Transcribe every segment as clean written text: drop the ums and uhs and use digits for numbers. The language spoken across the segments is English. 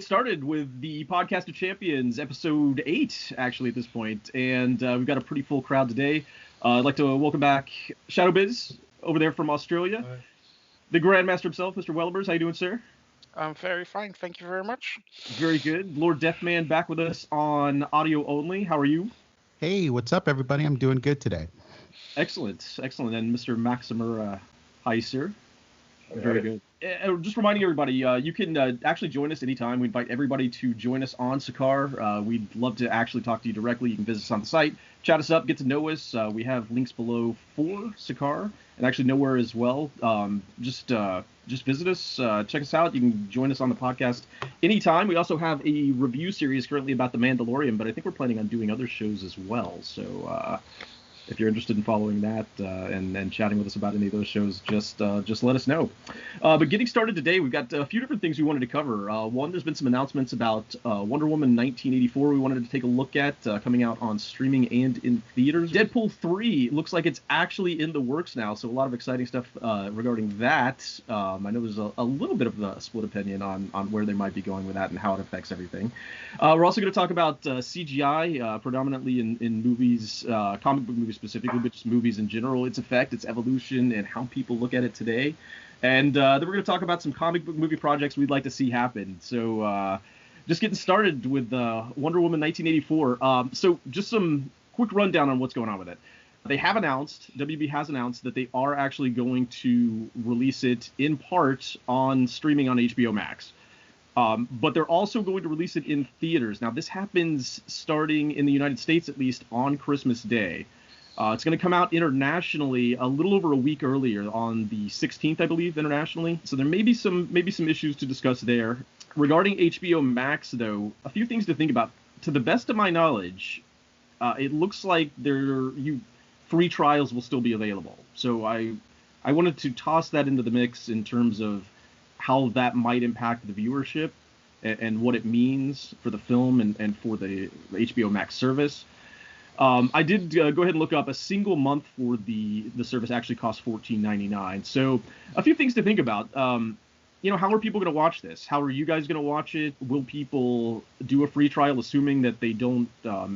started with the Podcast of Champions, episode 8, actually, at this point. And we've got a pretty full crowd today. I'd like to welcome back ShadowBiz over there from Australia. Hi. The Grandmaster himself, Mr. Wellibers. How you doing, sir? I'm very fine, thank you very much. Very good. LordDeathMan back with us on audio only. How are you? Hey, what's up, everybody? I'm doing good today. Excellent, excellent. And Mr. Maximura, hi, sir. All Very right. good. Just reminding everybody, you can actually join us anytime. We invite everybody to join us on Sakaar. We'd love to actually talk to you directly. You can visit us on the site, chat us up, get to know us. We have links below for Sakaar and actually nowhere as well. Just visit us, check us out. You can join us on the podcast anytime. We also have a review series currently about The Mandalorian, but I think we're planning on doing other shows as well. So if you're interested in following that and chatting with us about any of those shows, just let us know. But getting started today, we've got a few different things we wanted to cover. One, there's been some announcements about Wonder Woman 1984 we wanted to take a look at, coming out on streaming and in theaters. Deadpool 3 looks like it's actually in the works now, so a lot of exciting stuff regarding that. I know there's a little bit of a split opinion on where they might be going with that and how it affects everything. We're also going to talk about CGI, predominantly in movies, comic book movies specifically, but just movies in general, its effect, its evolution, and how people look at it today. And then we're going to talk about some comic book movie projects we'd like to see happen. So just getting started with Wonder Woman 1984. So just some quick rundown on what's going on with it. They have announced, WB has announced, that they are actually going to release it in part on streaming on HBO Max. But they're also going to release it in theaters. Now, this happens starting in the United States, at least, on Christmas Day. It's going to come out internationally a little over a week earlier, on the 16th, I believe, internationally. So there may be some issues to discuss there. Regarding HBO Max, though, a few things to think about. To the best of my knowledge, it looks like free trials will still be available. So I wanted to toss that into the mix in terms of how that might impact the viewership and what it means for the film and for the HBO Max service. I did go ahead and look up. A single month for the service actually costs $14.99. So a few things to think about. How are people going to watch this? How are you guys going to watch it? Will people do a free trial, assuming that they don't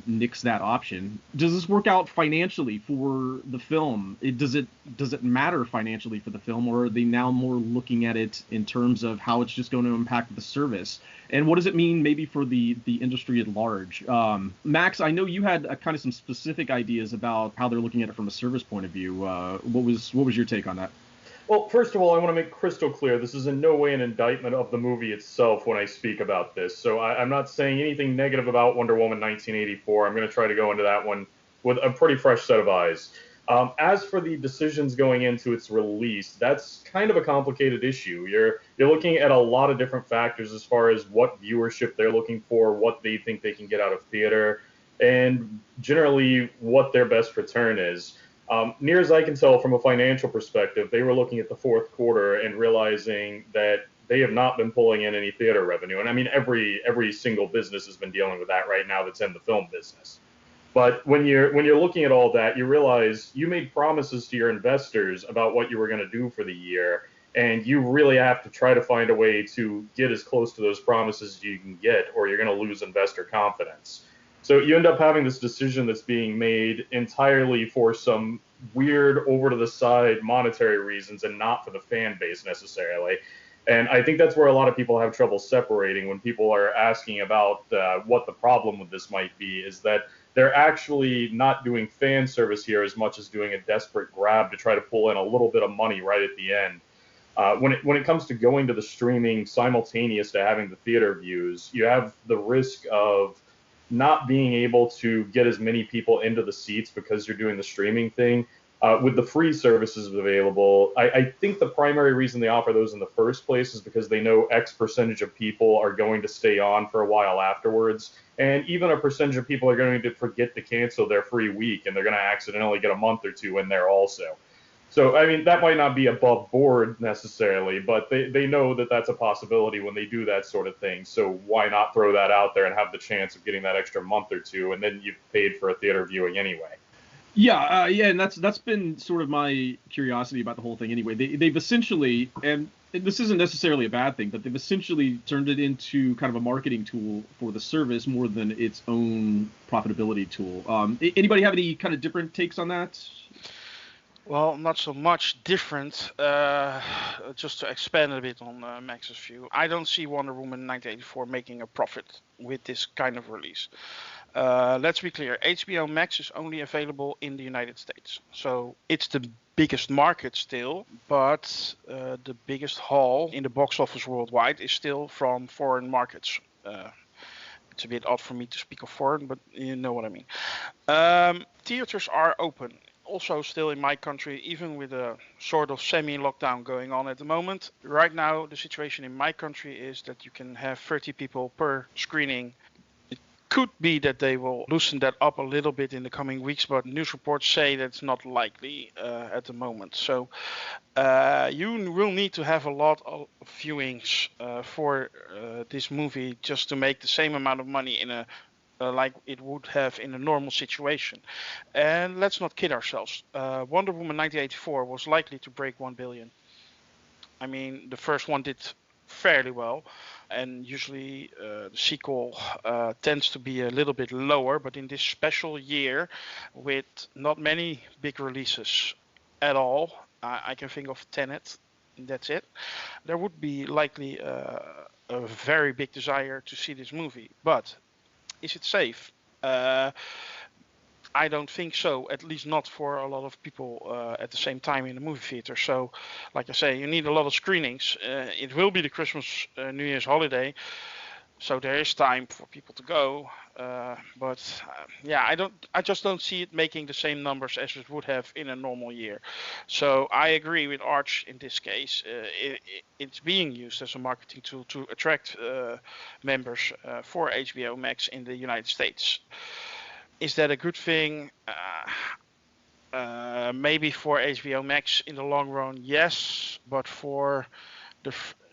nix that option? Does this work out financially for the film? Does it matter financially for the film, or are they now more looking at it in terms of how it's just going to impact the service? And what does it mean maybe for the industry at large? Max, I know you had kind of some specific ideas about how they're looking at it from a service point of view. What was your take on that? Well, first of all, I want to make crystal clear, this is in no way an indictment of the movie itself when I speak about this. So I'm not saying anything negative about Wonder Woman 1984. I'm going to try to go into that one with a pretty fresh set of eyes. As for the decisions going into its release, that's kind of a complicated issue. You're looking at a lot of different factors as far as what viewership they're looking for, what they think they can get out of theater, and generally what their best return is. Near as I can tell from a financial perspective, they were looking at the fourth quarter and realizing that they have not been pulling in any theater revenue. And I mean, every single business has been dealing with that right now that's in the film business. But when you're looking at all that, you realize you made promises to your investors about what you were going to do for the year, and you really have to try to find a way to get as close to those promises as you can get, or you're going to lose investor confidence. So you end up having this decision that's being made entirely for some weird, over-to-the-side monetary reasons and not for the fan base necessarily. And I think that's where a lot of people have trouble separating when people are asking about what the problem with this might be, is that they're actually not doing fan service here as much as doing a desperate grab to try to pull in a little bit of money right at the end. When it comes to going to the streaming simultaneous to having the theater views, you have the risk of not being able to get as many people into the seats because you're doing the streaming thing. With the free services available, I think the primary reason they offer those in the first place is because they know X percentage of people are going to stay on for a while afterwards. And even a percentage of people are going to forget to cancel their free week, and they're going to accidentally get a month or two in there also. So, I mean, that might not be above board necessarily, but they know that that's a possibility when they do that sort of thing. So why not throw that out there and have the chance of getting that extra month or two, and then you've paid for a theater viewing anyway. Yeah, and that's been sort of my curiosity about the whole thing anyway. They've essentially, and this isn't necessarily a bad thing, but they've essentially turned it into kind of a marketing tool for the service more than its own profitability tool. Anybody have any kind of different takes on that? Well, not so much different. Just to expand a bit on Max's view, I don't see Wonder Woman 1984 making a profit with this kind of release. Let's be clear, HBO Max is only available in the United States. So it's the biggest market still, but the biggest haul in the box office worldwide is still from foreign markets. It's a bit odd for me to speak of foreign, but you know what I mean. Theaters are open. Also still in my country, even with a sort of semi-lockdown going on at the moment. Right now, the situation in my country is that you can have 30 people per screening. It could be that they will loosen that up a little bit in the coming weeks, but news reports say that's not likely at the moment. So you will need to have a lot of viewings for this movie just to make the same amount of money in a like it would have in a normal situation. And let's not kid ourselves. Wonder Woman 1984 was likely to break 1 billion. I mean, the first one did fairly well, and usually the sequel tends to be a little bit lower, but in this special year with not many big releases at all, I can think of Tenet, that's it, there would be likely a very big desire to see this movie. But is it safe? I don't think so, at least not for a lot of people at the same time in the movie theater. So, like I say, you need a lot of screenings. It will be the Christmas, New Year's holiday, so there is time for people to go. Yeah, I just don't see it making the same numbers as it would have in a normal year. So I agree with Arch in this case. It's being used as a marketing tool to attract members for HBO Max in the United States. Is that a good thing? Maybe for HBO Max in the long run, yes, but for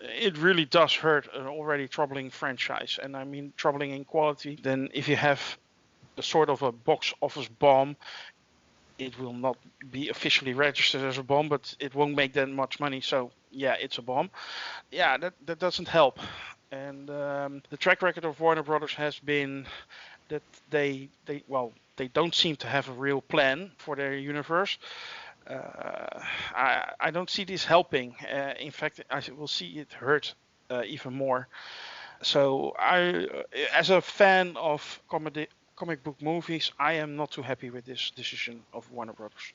it really does hurt an already troubling franchise, and I mean troubling in quality. Then if you have a sort of a box office bomb, it will not be officially registered as a bomb, but it won't make that much money. So yeah, it's a bomb. Yeah, that doesn't help. And the track record of Warner Brothers has been that they don't seem to have a real plan for their universe. I don't see this helping. In fact, I will see it hurt even more. So as a fan of comic book movies, I am not too happy with this decision of Warner Brothers.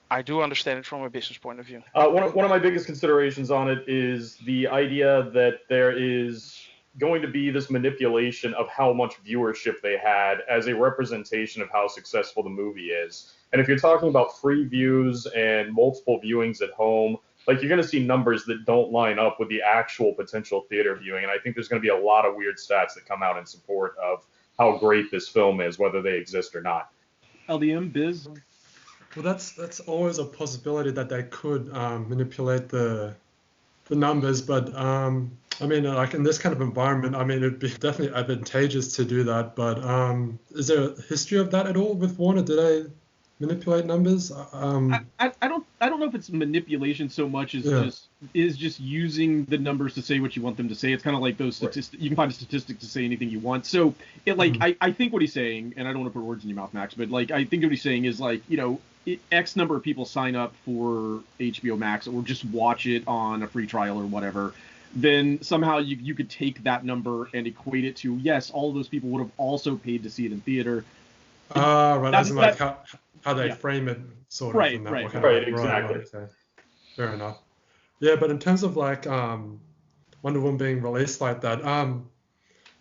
I do understand it from a business point of view. One of my biggest considerations on it is the idea that there is going to be this manipulation of how much viewership they had as a representation of how successful the movie is. And if you're talking about free views and multiple viewings at home, like you're going to see numbers that don't line up with the actual potential theater viewing. And I think there's going to be a lot of weird stats that come out in support of how great this film is, whether they exist or not. LDM, Biz? Well, that's always a possibility that they could manipulate the numbers, but I mean, like in this kind of environment, I mean, it'd be definitely advantageous to do that. But is there a history of that at all with Warner? Did they manipulate numbers? I don't know if it's manipulation so much as just using the numbers to say what you want them to say. It's kind of like those statistics. Right. You can find a statistic to say anything you want. So it like I think what he's saying, and I don't want to put words in your mouth, Max, but like I think what he's saying is like, you know, X number of people sign up for HBO Max or just watch it on a free trial or whatever, then somehow you could take that number and equate it to, yes, all of those people would have also paid to see it in theater. Right. That's like how they frame it, sort of. Right, exactly. Okay. Fair enough. Yeah, but in terms of like Wonder Woman being released like that,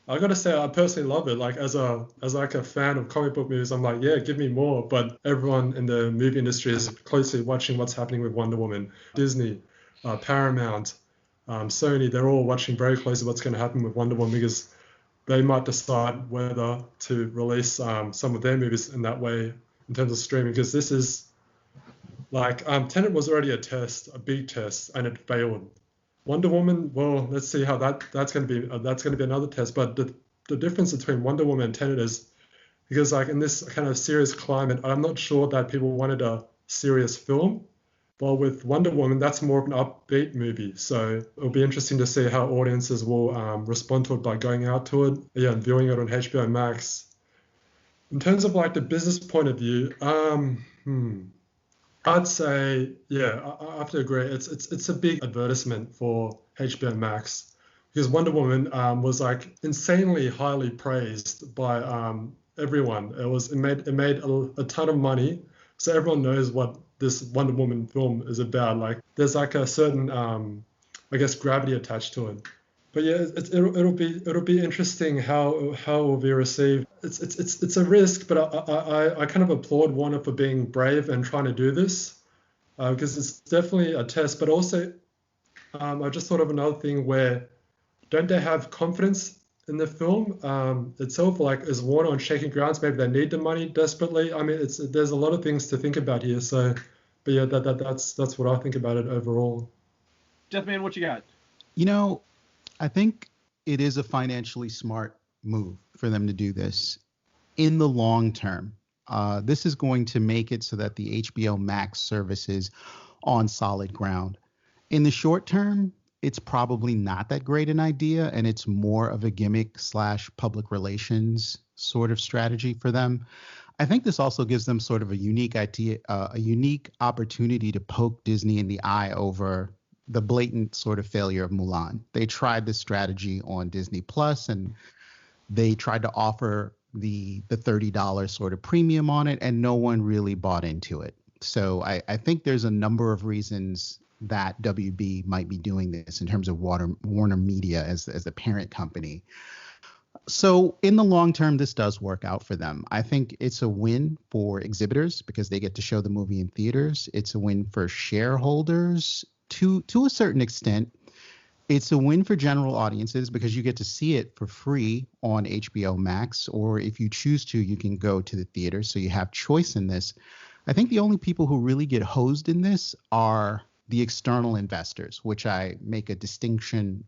I gotta say I personally love it. Like as a fan of comic book movies, I'm like, yeah, give me more. But everyone in the movie industry is closely watching what's happening with Wonder Woman. Disney, Paramount, Sony, they're all watching very closely what's going to happen with Wonder Woman because they might decide whether to release some of their movies in that way in terms of streaming. Because this is like Tenet was already a big test, and it failed. Wonder Woman, well, let's see how that's going to be another test. But the difference between Wonder Woman and Tenet is because like in this kind of serious climate, I'm not sure that people wanted a serious film. Well, with Wonder Woman, that's more of an upbeat movie, so it'll be interesting to see how audiences will respond to it by going out to it, and viewing it on HBO Max. In terms of like the business point of view, I'd say, yeah, I have to agree. It's a big advertisement for HBO Max because Wonder Woman was like insanely highly praised by everyone. It made a ton of money, so everyone knows what this Wonder Woman film is about. Like there's like a certain I guess gravity attached to it. But yeah, it'll be interesting how it will be received. It's a risk, but I kind of applaud Warner for being brave and trying to do this because it's definitely a test. But also, I just thought of another thing where don't they have confidence in the film itself? Like is Warner on shaky grounds? Maybe they need the money desperately. I mean, there's a lot of things to think about here. So, but yeah, that's what I think about it overall. Deathman, what you got? You know, I think it is a financially smart move for them to do this in the long term. This is going to make it so that the HBO Max service is on solid ground. In the short term, it's probably not that great an idea, and it's more of a gimmick / public relations sort of strategy for them. I think this also gives them sort of a unique idea, a unique opportunity to poke Disney in the eye over the blatant sort of failure of Mulan. They tried this strategy on Disney Plus, and they tried to offer the $30 sort of premium on it, and no one really bought into it. So I think there's a number of reasons that WB might be doing this in terms of Warner Media as the parent company. So in the long term, this does work out for them. I think it's a win for exhibitors because they get to show the movie in theaters. It's a win for shareholders to a certain extent. It's a win for general audiences because you get to see it for free on HBO Max, or if you choose to, you can go to the theater. So you have choice in this. I think the only people who really get hosed in this are the external investors, which I make a distinction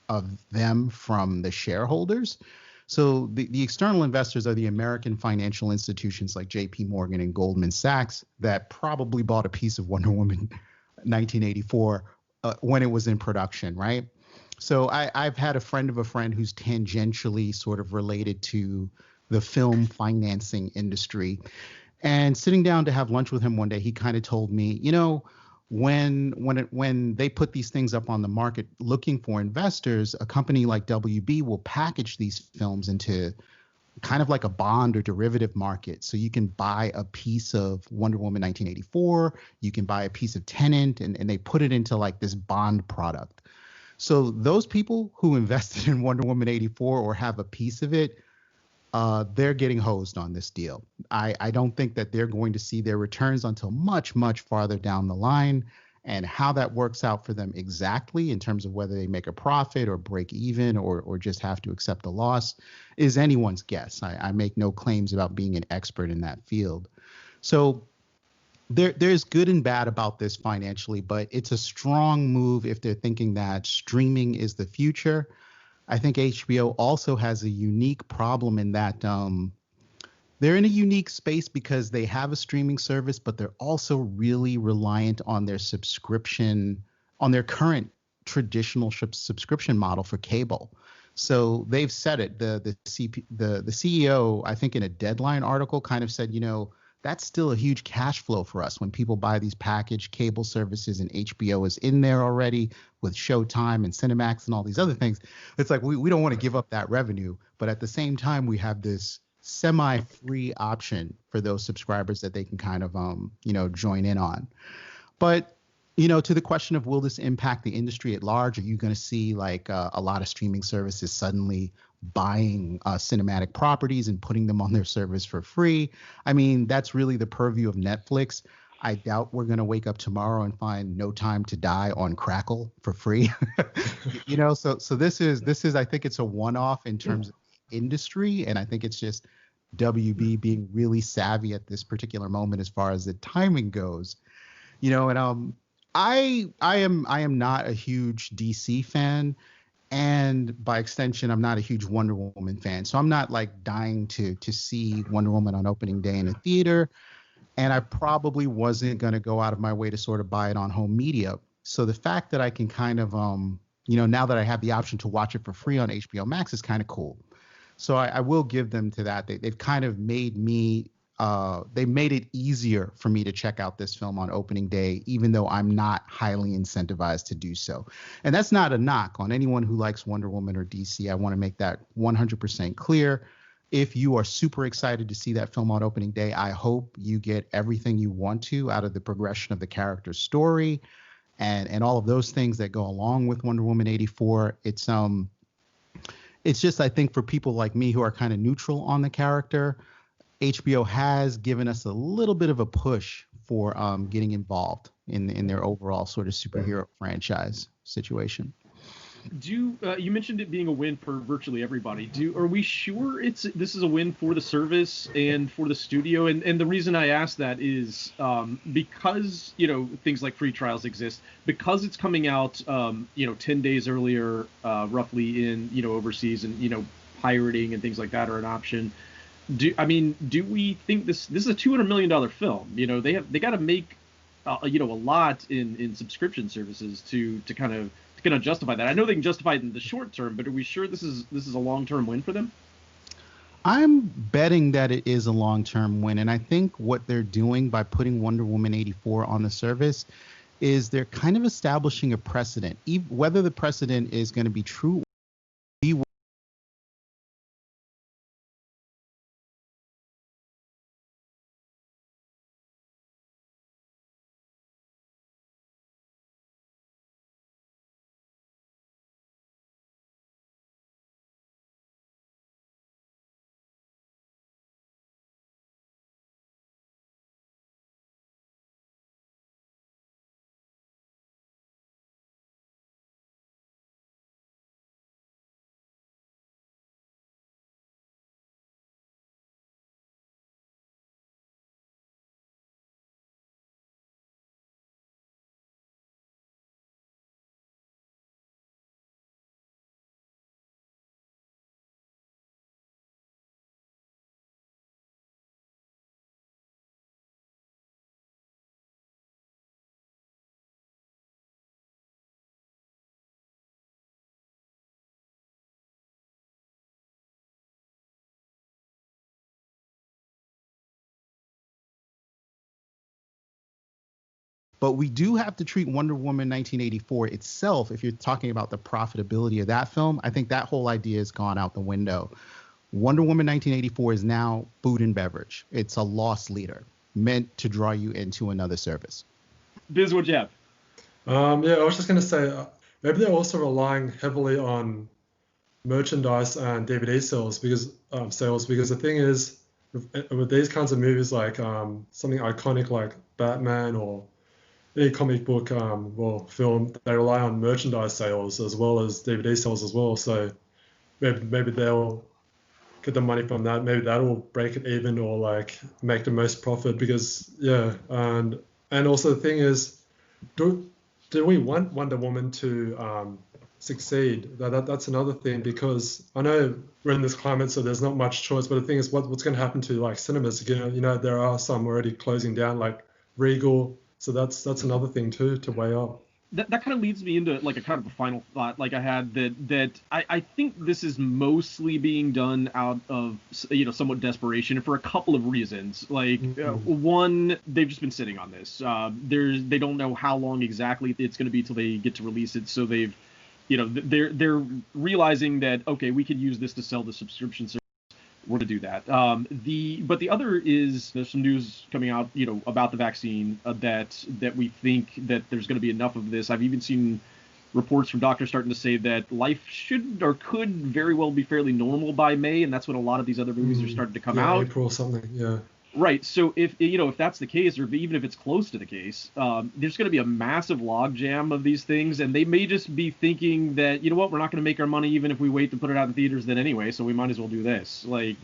of them from the shareholders. So the external investors are the American financial institutions like JP Morgan and Goldman Sachs that probably bought a piece of Wonder Woman 1984 when it was in production, right? So I've had a friend of a friend who's tangentially sort of related to the film financing industry. And sitting down to have lunch with him one day, he kind of told me, you know, when they put these things up on the market looking for investors, a company like WB will package these films into kind of like a bond or derivative market. So you can buy a piece of Wonder Woman 1984, you can buy a piece of Tenet, and they put it into like this bond product. So those people who invested in Wonder Woman 84 or have a piece of it, they're getting hosed on this deal. I don't think that they're going to see their returns until much, much farther down the line. And how that works out for them exactly in terms of whether they make a profit or break even or just have to accept the loss is anyone's guess. I make no claims about being an expert in that field. So there's good and bad about this financially, but it's a strong move if they're thinking that streaming is the future. I think HBO also has a unique problem in that they're in a unique space because they have a streaming service, but they're also really reliant on their subscription, on their current traditional subscription model for cable. So they've said it. The CEO, I think in a Deadline article, kind of said, you know, that's still a huge cash flow for us when people buy these packaged cable services and HBO is in there already with Showtime and Cinemax and all these other things. It's like we don't want to give up that revenue, but at the same time we have this semi-free option for those subscribers that they can kind of join in on. But to the question of will this impact the industry at large, are you going to see like a lot of streaming services suddenly buying cinematic properties and putting them on their service for free? I mean, that's really the purview of Netflix. I doubt we're going to wake up tomorrow and find No Time to Die on Crackle for free. So this is I think it's a one-off in terms of industry, and I think it's just WB being really savvy at this particular moment as far as the timing goes. I am not a huge DC fan, and by extension, I'm not a huge Wonder Woman fan. So I'm not like dying to see Wonder Woman on opening day in a theater. and I probably wasn't going to go out of my way to sort of buy it on home media. So the fact that I can kind of, now that I have the option to watch it for free on HBO Max is kind of cool. So I will give them to that. They've kind of made me, they made it easier for me to check out this film on opening day, even though I'm not highly incentivized to do so. And that's not a knock on anyone who likes Wonder Woman or DC. I want to make that 100% clear. If you are super excited to see that film on opening day, I hope you get everything you want to out of the progression of the character's story and all of those things that go along with Wonder Woman 84. It's just, I think, for people like me who are kind of neutral on the character, HBO has given us a little bit of a push for getting involved in their overall sort of superhero franchise situation. You mentioned it being a win for virtually everybody. Are we sure this is a win for the service and for the studio? And the reason I ask that is because things like free trials exist, because it's coming out 10 days earlier, roughly in overseas, and pirating and things like that are an option. Do we think this is a $200 million film? They got to make a lot in subscription services to kind of going to justify that. I know they can justify it in the short term, but are we sure this is a long-term win for them? I'm betting that it is a long-term win, and I think what they're doing by putting Wonder Woman 84 on the service is they're kind of establishing a precedent. Whether the precedent is going to be true, but we do have to treat Wonder Woman 1984 itself, if you're talking about the profitability of that film, I think that whole idea has gone out the window. Wonder Woman 1984 is now food and beverage. It's a loss leader meant to draw you into another service. Biz, what'd you have? I was just going to say, maybe they're also relying heavily on merchandise and DVD sales because the thing is, with these kinds of movies like something iconic like Batman or any comic book film, they rely on merchandise sales as well as DVD sales as well. So maybe they'll get the money from that. Maybe that will break it even or like make the most profit because and also the thing is, do we want Wonder Woman to succeed? That's another thing because I know we're in this climate, so there's not much choice. But the thing is, what's going to happen to like cinemas? There are some already closing down, like Regal. So that's another thing too to weigh up. That kind of leads me into like a kind of a final thought like I had that I think this is mostly being done out of somewhat desperation for a couple of reasons. Like one, they've just been sitting on this. They don't know how long exactly it's going to be till they get to release it. So they've they're realizing that okay, we could use this to sell the subscription service. We're going to do that. But the other is there's some news coming out, about the vaccine that we think that there's going to be enough of this. I've even seen reports from doctors starting to say that life should or could very well be fairly normal by May, and that's when a lot of these other movies are starting to come out. April or something, yeah. Right. So if that's the case, or even if it's close to the case, there's going to be a massive logjam of these things, and they may just be thinking that we're not going to make our money even if we wait to put it out in theaters then anyway. So we might as well do this. Like,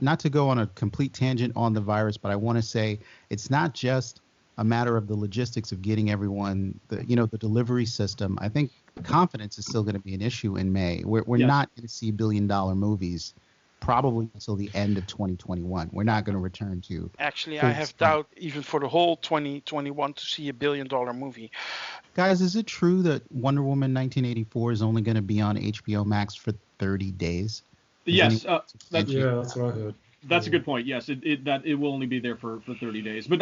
not to go on a complete tangent on the virus, but I want to say it's not just a matter of the logistics of getting everyone the delivery system. I think confidence is still going to be an issue in May. We're not going to see $1 billion movies probably until the end of 2021. We're not going to return to. Actually, I have doubt even for the whole 2021 to see $1 billion movie. Guys, is it true that Wonder Woman 1984 is only going to be on HBO Max for 30 days? Yes, that's what I heard. That's a good point. Yes, it will only be there for 30 days. But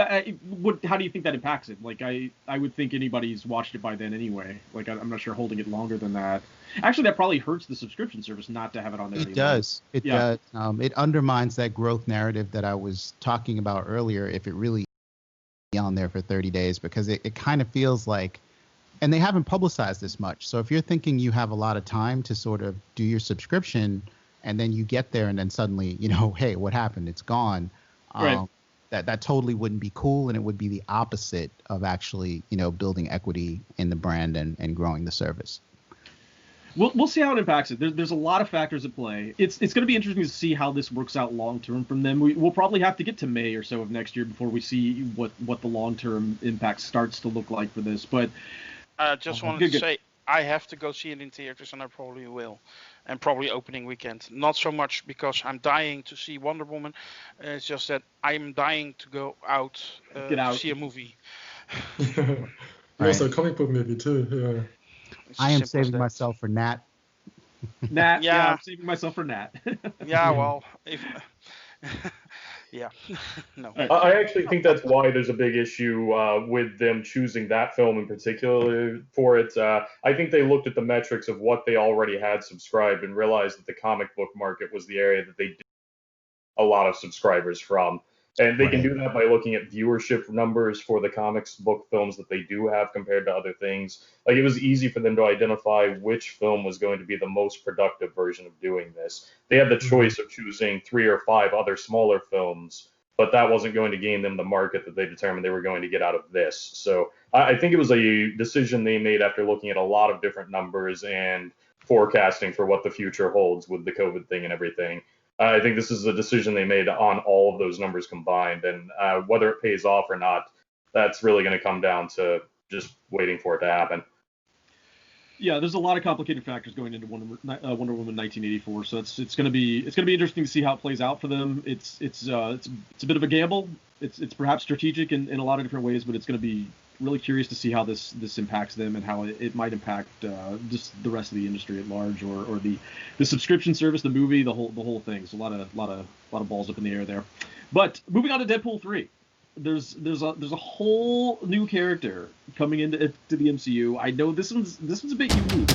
how do you think that impacts it? Like, I would think anybody's watched it by then anyway. Like, I'm not sure holding it longer than that. Actually, that probably hurts the subscription service not to have it on there anymore. It does. It does. It undermines that growth narrative that I was talking about earlier if it really be on there for 30 days, because it kind of feels like, and they haven't publicized this much. So if you're thinking you have a lot of time to sort of do your subscription, and then you get there and then suddenly, hey, what happened? It's gone. Right. That totally wouldn't be cool, and it would be the opposite of actually, building equity in the brand and growing the service. We'll see how it impacts it. There's a lot of factors at play. It's going to be interesting to see how this works out long term from them. We'll probably have to get to May or so of next year before we see what the long term impact starts to look like for this. But I just wanted to say I have to go see it in theaters, and I probably will. And probably opening weekend. Not so much because I'm dying to see Wonder Woman. It's just that I'm dying to go out, to see a movie. Also a comic book movie too. Yeah. I am saving myself for Nat. Nat, yeah, I'm saving myself for Nat. Yeah, well, if yeah, no. I actually think that's why there's a big issue with them choosing that film in particular for it. I think they looked at the metrics of what they already had subscribed and realized that the comic book market was the area that they did a lot of subscribers from. And they can do that by looking at viewership numbers for the comics book films that they do have compared to other things. Like, it was easy for them to identify which film was going to be the most productive version of doing this. They had the choice of choosing 3 or 5 other smaller films, but that wasn't going to gain them the market that they determined they were going to get out of this. So I think it was a decision they made after looking at a lot of different numbers and forecasting for what the future holds with the COVID thing and everything. I think this is a decision they made on all of those numbers combined, and whether it pays off or not, that's really going to come down to just waiting for it to happen. Yeah, there's a lot of complicated factors going into Wonder Woman 1984, so it's going to be interesting to see how it plays out for them. It's a bit of a gamble. It's perhaps strategic in a lot of different ways, but it's going to be really curious to see how this impacts them and how it might impact just the rest of the industry at large, or the subscription service, the movie, the whole thing. So a lot of balls up in the air there. But moving on to Deadpool 3, there's a whole new character coming into the MCU. I know this one's a bit unique.